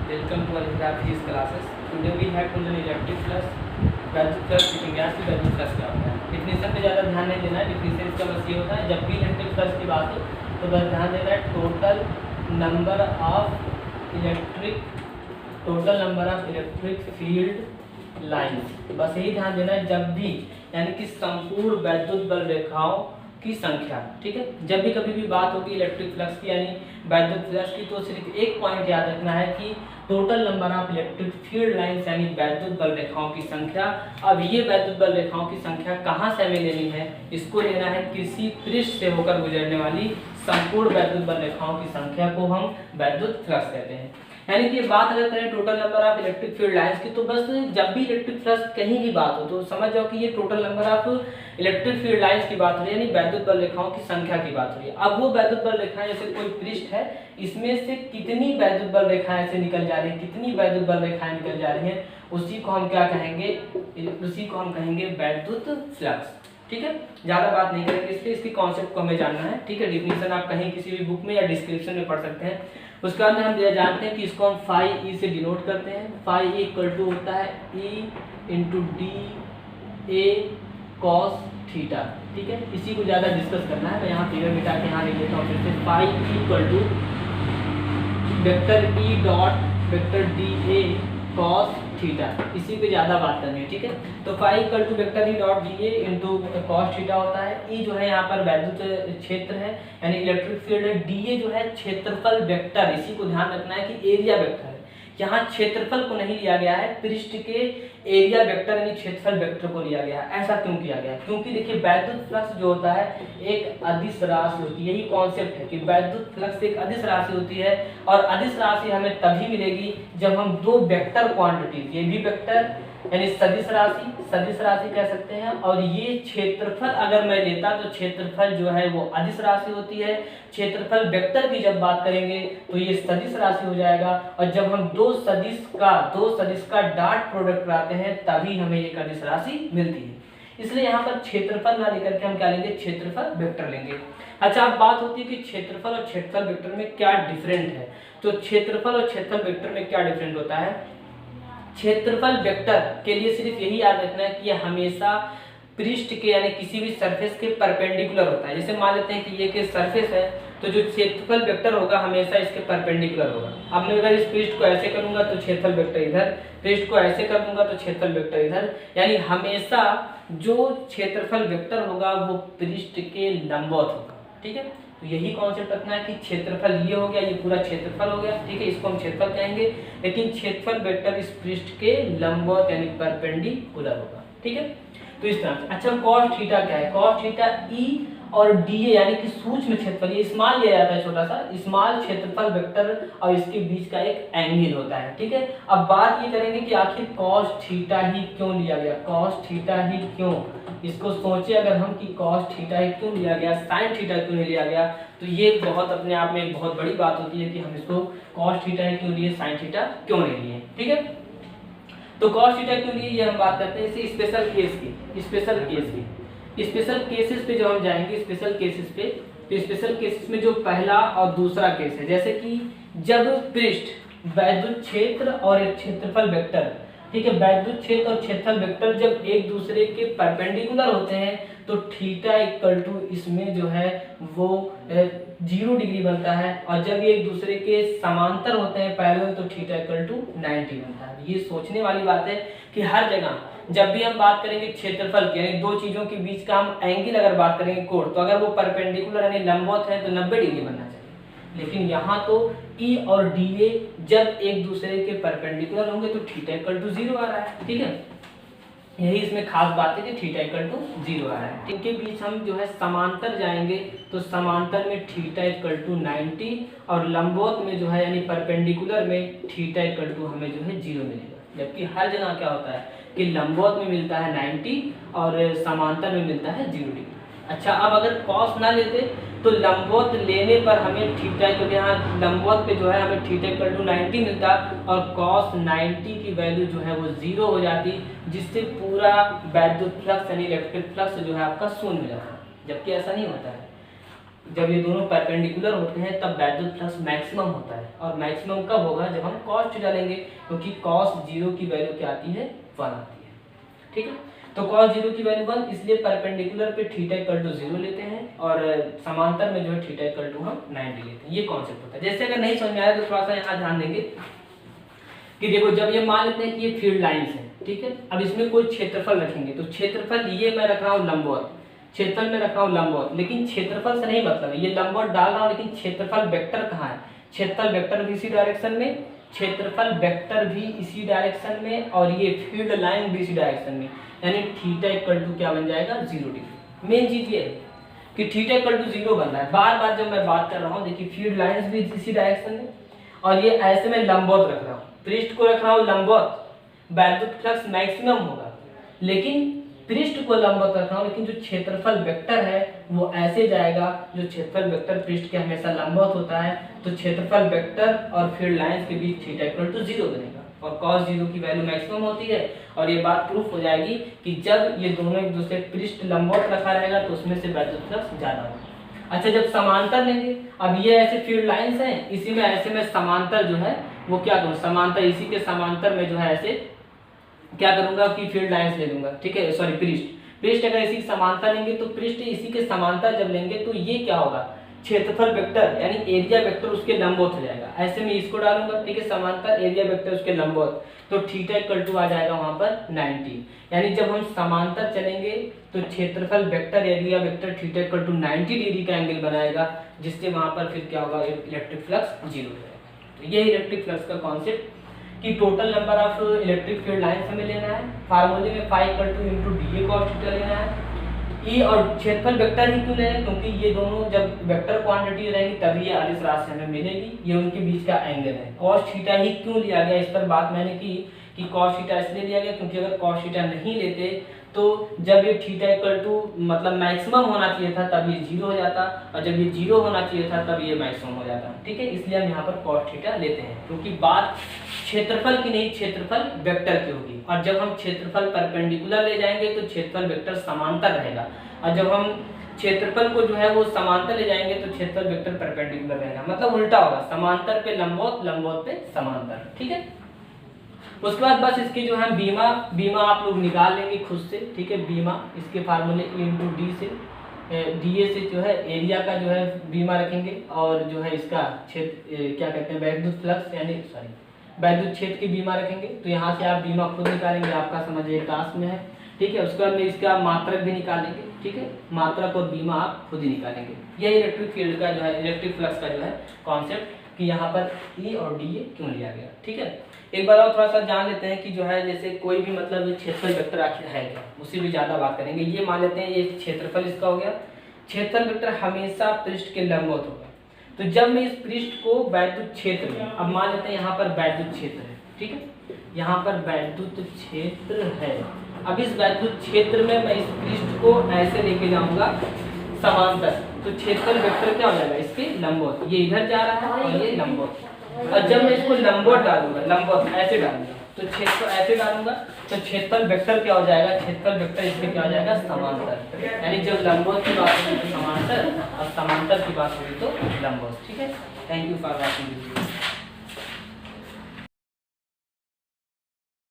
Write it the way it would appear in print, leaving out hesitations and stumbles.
Welcome to our physics classes. Today we have to learn electric flux, वैद्युत flux, gas की वैद्युत flux क्या होता है। डिफिनेशन पे ज़्यादा ध्यान नहीं देना है। डिफिनेशन इसका बस ये होता है, जब भी इलेक्ट्रिक फ्लक्स की बात हो तो बस ध्यान देना है total number of electric field lines. बस यही ध्यान देना है जब भी, यानी कि संपूर्ण वैद्युत बल रेखाओं की संख्या। ठीक है, जब भी कभी भी बात होगी इलेक्ट्रिक फ्लक्स की यानी वैद्युत फ्लक्स की, तो सिर्फ एक पॉइंट याद रखना है कि total number of electric field lines यानी वैद्युत बल रेखाओं की संख्या। अब ये वैद्युत बल रेखाओं की संख्या कहाँ से हमें लेनी है, इसको लेना है किसी पृष्ठ से होकर गुजरने वाली संपूर्ण वैद्युत बल रेखाओं की संख्या को हम वैद्युत फ्लक्स कहते हैं। यानी कि बात अगर करें total number of electric field lines की, तो बस जब भी इलेक्ट्रिक फ्लक्स कहीं की बात हो तो समझ जाओ कि ये total number of electric field lines की बात हो रही है, यानी वैद्युत बल रेखाओं की संख्या की बात हो रही है। अब वो वैद्युत बल रेखाएं, जैसे कोई पृष्ठ है, इसमें से कितनी वैद्युत बल रेखाएं ऐसे निकल जा रही है, कितनी वैद्युत बल रेखाएं निकल जा रही हैं, उसी को हम क्या कहेंगे, उसी को हम कहेंगे वैद्युत फ्लक्स। ठीक है, ज्यादा बात नहीं करेंगे इस पे, इसकी कॉन्सेप्ट को हमें जानना है। ठीक है, डिफिनेशन आप कहीं किसी भी बुक में या डिस्क्रिप्शन में पढ़ सकते हैं। उसके बाद में हम जानते हैं कि इसको हम फाई ई से डिनोट करते हैं। फाई ई इक्वल टू होता है E into D A cos theta. ठीक है, इसी को ज़्यादा डिस्कस करना है। मैं यहाँ फिगर मिटा के यहाँ लिख लेता हूँ फिर से। Phi E equal to vector E dot vector d A cos theta, इसी पे ज़्यादा बात करनी है। ठीक है, तो phi equal to vector E dot d A into cos theta होता है। ई जो है यहाँ पर वैद्युत क्षेत्र है यानी इलेक्ट्रिक फील्ड है। डी ए जो है क्षेत्रफल वेक्टर, इसी को ध्यान रखना है कि एरिया वेक्टर है, यहाँ क्षेत्रफल को नहीं लिया गया है, पृष्ठ के एरिया वेक्टर यानी क्षेत्रफल वेक्टर को लिया गया है। ऐसा क्यों किया गया है? क्योंकि देखिए वैद्युत फ्लक्स जो होता है एक अदिश राशि होती है। यही कॉन्सेप्ट है कि वैद्युत फ्लक्स एक अदिश राशि होती है, और अदिश राशि हमें तभी मिलेगी जब हम दो वेक्टर क्वांटिटी, ये भी वेक्टर यानी सदिश राशि कह सकते हैं, और ये क्षेत्रफल अगर मैं लेता तो क्षेत्रफल जो है वो अदिश राशि होती है। क्षेत्रफल वेक्टर की जब बात करेंगे तो ये सदिश राशि हो जाएगा, और जब हम दो सदिश का डॉट प्रोडक्ट लाते हैं तभी हमें एक अदिश राशि मिलती है। इसलिए यहाँ पर क्षेत्रफल ना लेकर के हम क्या लेंगे, क्षेत्रफल वेक्टर लेंगे। अच्छा, अब बात होती है कि क्षेत्रफल और क्षेत्रफल वेक्टर में क्या डिफरेंट है। तो क्षेत्रफल और क्षेत्रफल वेक्टर में क्या डिफरेंट होता है? क्षेत्रफल वेक्टर के लिए सिर्फ यही याद रखना है कि ये हमेशा पृष्ठ के यानी किसी भी सरफेस के परपेंडिकुलर होता है। जैसे मान लेते हैं कि ये के सरफेस है, तो जो क्षेत्रफल वेक्टर होगा हमेशा इसके परपेंडिकुलर होगा। अब मैं अगर इस पृष्ठ को ऐसे करूंगा तो क्षेत्रफल वेक्टर इधर, पृष्ठ को ऐसे कर दूंगा तो क्षेत्रफल वेक्टर इधर, यानी हमेशा जो क्षेत्रफल वेक्टर होगा वो पृष्ठ के लंबवत होगा। ठीक है, तो यही कॉन्सेप्ट रखना है कि क्षेत्रफल ये हो गया, ये पूरा क्षेत्रफल हो गया। ठीक है, इसको हम क्षेत्रफल कहेंगे, लेकिन क्षेत्रफल वेक्टर इस पृष्ठ के लंबवत यानी परपेंडिकुलर होगा। ठीक है, तो इस तरह से। अच्छा, कॉस थीटा क्या है? कॉस थीटा ई और डी ए यानी कि सूक्ष्म क्षेत्रफल, ये स्मॉल लिया जाता है, छोटा सा स्मॉल क्षेत्रफल वेक्टर और इसके बीच का एक एंगल होता है। ठीक है, अब बात ये करेंगे कि आखिर कॉस थीटा ही क्यों लिया गया, कॉस थीटा ही क्यों, इसको सोचे अगर हम कि कॉस थीटा ही क्यों लिया गया, साइन थीटा क्यों नहीं लिया गया, तो ये बहुत अपने आप में एक बहुत बड़ी बात होती है कि हम इसको कॉस थीटा ही क्यों लिए, साइन थीटा क्यों नहीं लिए। ठीक है, तो कॉस थीटा क्यों लिए ये हम बात करते हैं इसी स्पेशल केसेस पे जो हम जाएंगे स्पेशल केसेस पे। तो स्पेशल केसेस में जो पहला और दूसरा केस है, जैसे कि जब पृष्ठ वैद्युत क्षेत्र और एक क्षेत्रफल वेक्टर, ठीक है, वैद्युत क्षेत्र और क्षेत्रफल वेक्टर जब एक दूसरे के परपेंडिकुलर होते हैं तो थीटा इक्वल टू इसमें जो है वो 0 डिग्री बनता है, और जब ये एक दूसरे के समांतर होते हैं पैरेलल तो थीटा इक्वल टू 90 बनता है। ये सोचने वाली बात है कि हर जगह जब भी हम बात करेंगे क्षेत्रफल की यानी दो चीजों के बीच का हम एंगल अगर बात करेंगे कोण, तो अगर वो परपेंडिकुलर यानी लंबवत है तो 90 डिग्री बनना चाहिए। लेकिन यहाँ तो ई और डी ए जब एक दूसरे के परपेंडिकुलर होंगे तो थीटा इक्वल टू 0 आ रहा है। ठीक है, यही इसमें खास बात है कि थीटा इक्वल टू 0 आ रहा है। इनके बीच हम जो है समांतर जाएंगे तो समांतर में थीटा इक्वल टू 90 और लंबवत में जो है यानी परपेंडिकुलर में थीटा इक्वल टू हमें जो है 0 मिलेगा। जबकि हर जगह क्या होता है कि लंबवत में मिलता है 90 और समांतर में मिलता है 0 डिग्री। अच्छा, अब अगर कॉस ना लेते तो लंबवत लेने पर हमें थीटा इक्वल, यहाँ लंबवत पे जो है हमें थीटा इक्वल टू 90 मिलता और कॉस 90 की वैल्यू जो है वो 0 हो जाती, जिससे पूरा वैद्युत फ्लक्स यानी इलेक्ट्रिक फ्लक्स जो है आपका शून्य हो जाता है। जबकि ऐसा नहीं होता है, जब ये दोनों परपेंडिकुलर होते हैं तब वैद्युत फ्लक्स मैक्सिमम होता है। और मैक्सिमम कब होगा? जब हम cos थीटा लेंगे, क्योंकि cos 0 की वैल्यू क्या आती है? 1 आती है। ठीक है, तो cos 0 की वैल्यू 1, इसलिए परपेंडिकुलर पे थीटा इक्वल टू 0 लेते हैं और समांतर में जो है थीटा इक्वल टू हम 90 लेते हैं। ये कॉन्सेप्ट होता है। जैसे अगर नहीं समझ में आया तो थोड़ा सा यहाँ ध्यान देंगे कि देखो, जब ये मान लेते हैं कि ये फील्ड लाइंस है, ठीक है, अब इसमें कोई क्षेत्रफल रखेंगे तो क्षेत्रफल ये मैं रख रहा हूँ लंबवत, क्षेत्रफल में रख रहा हूँ लंबवत, लेकिन क्षेत्रफल से नहीं मतलब है, ये लंबवत डाल रहा हूँ लेकिन क्षेत्रफल वेक्टर कहाँ है? क्षेत्रफल वेक्टर भी इसी डायरेक्शन में, क्षेत्रफल वेक्टर भी इसी डायरेक्शन में, और ये फील्ड लाइन भी इसी डायरेक्शन में, यानी थीटा इक्वल टू क्या बन जाएगा? 0 डिग्री। मेन चीज ये है कि थीटा इक्वल टू 0 बन रहा है। बार बार जब मैं बात कर रहा हूँ, देखिए फील्ड लाइंस भी इसी डायरेक्शन में, और ये ऐसे में लंबवत रख रहा हूँ, पृष्ठ को रख रहा हूँ लंबवत, वैद्युत फ्लक्स मैक्सिमम होगा, लेकिन पृष्ठ को लंबवत रख रहा हूँ, लेकिन जो क्षेत्रफल वेक्टर है वो ऐसे जाएगा, जो क्षेत्रफल वेक्टर पृष्ठ के हमेशा लंबवत होता है, तो क्षेत्रफल वेक्टर और फील्ड लाइंस के बीच थीटा इक्वल टू 0 बनेगा, और cos 0 की वैल्यू मैक्सिमम होती है। और ये बात प्रूफ हो जाएगी कि जब ये दोनों एक दूसरे पृष्ठ लंबवत रखा रहेगा तो उसमें से वैद्युत फ्लक्स ज्यादा होगा। अच्छा, जब समांतर लेंगे, अब ये ऐसे फील्ड लाइंस हैं, इसी में ऐसे में समांतर जो है वो क्या करूँ? समांतर, इसी के समांतर में जो है ऐसे क्या करूंगा कि फील्ड लाइंस ले लूंगा। ठीक है, सॉरी, पृष्ठ अगर इसी समांतर लेंगे तो पृष्ठ इसी के समांतर जब लेंगे तो ये क्या होगा? क्षेत्रफल वेक्टर यानी एरिया वेक्टर उसके लंबवत हो जाएगा। ऐसे में इसको डालूंगा, ठीक है, समांतर, एरिया वेक्टर उसके लंबवत, तो थीटा इक्वल टू आ जाएगा वहां पर 90। यानी जब हम समांतर चलेंगे तो क्षेत्रफल vector, area vector theta equal to 90 degree का एंगल बनाएगा, जिससे वहां पर फिर क्या होगा? इलेक्ट्रिक फ्लक्स 0 हो जाएगा। तो ये इलेक्ट्रिक फ्लक्स का कॉन्सेप्ट कि total number of electric field lines हमें लेना है, फार्मूले में phi equal to into dA cos theta लेना है। ई और क्षेत्रफल वेक्टर ही क्यों ले रहे हैं? क्योंकि ये दोनों जब वेक्टर क्वांटिटी रहेंगी तभी ये अदिश राशि हमें मिलेगी, ये उनके बीच का एंगल है। cos थीटा ही क्यों लिया गया, इस पर बात मैंने की कि cos थीटा इसलिए लिया गया क्योंकि अगर cos थीटा नहीं लेते तो जब ये थीटा इक्वल टू मतलब मैक्सिमम होना चाहिए था तब ये 0 हो जाता, और जब ये 0 होना चाहिए था तब ये मैक्सिमम हो जाता। ठीक है, इसलिए हम यहाँ पर cos थीटा लेते हैं, क्योंकि बात क्षेत्रफल की नहीं, क्षेत्रफल वेक्टर की होगी। और जब हम क्षेत्रफल परपेंडिकुलर ले जाएंगे तो क्षेत्रफल वेक्टर समांतर रहेगा, और जब हम क्षेत्रफल को जो है वो समांतर ले जाएंगे तो क्षेत्रफल वेक्टर परपेंडिकुलर रहेगा, मतलब उल्टा होगा, समांतर पे लंबवत, लंबवत पे समांतर। ठीक है, उसके बाद बस इसके जो है बीमा आप लोग निकाल लेंगे खुद से। ठीक है, बीमा इसके फार्मूले E/D से, DA से जो है एरिया का जो है बीमा रखेंगे, और जो है इसका क्षेत्र क्या कहते हैं, वैद्युत फ्लक्स यानी सॉरी वैद्युत क्षेत्र की बीमा रखेंगे। तो यहाँ से आप बीमा खुद निकालेंगे, आपका समझिए टास्क में है। ठीक है, उसके बाद में इसका मात्रक भी निकालेंगे। ठीक है, मात्रक और बीमा आप खुद ही निकालेंगे। यह इलेक्ट्रिक फील्ड का जो है, इलेक्ट्रिक फ्लक्स का जो है कॉन्सेप्ट कि यहाँ पर E और DA क्यों लिया गया। ठीक है, एक बार और थोड़ा सा जान लेते हैं कि जो है जैसे कोई भी मतलब क्षेत्रफल वेक्टर आखिर है क्या, उससे भी ज्यादा बात करेंगे। ये मान लेते हैं ये क्षेत्रफल इसका हो गया, क्षेत्रफल वेक्टर हमेशा पृष्ठ के लंबवत होगा। तो जब मैं इस पृष्ठ को वैद्युत क्षेत्र में, अब मान लेते हैं यहाँ पर वैद्युत क्षेत्र है, ठीक है, यहाँ पर वैद्युत क्षेत्र है। अब इस वैद्युत क्षेत्र में मैं इस पृष्ठ को ऐसे लेके जाऊंगा समांतर, तो क्षेत्रफल वेक्टर क्या हो जाएगा? इसके लंबवत, ये इधर जा रहा है और ये लंबवत। और जब मैं इसको लंबवत डालूंगा, लंबवत ऐसे डालूंगा, तो क्षेत्रफल ऐसे डालूंगा तो क्षेत्रफल वेक्टर क्या हो जाएगा? क्षेत्रफल वेक्टर इसमें क्या हो जाएगा? समांतर। यानी जब लंबवत की बात होगी तो समांतर, और समांतर की बात होगी तो लंबवत। ठीक है, thank you for watching this video.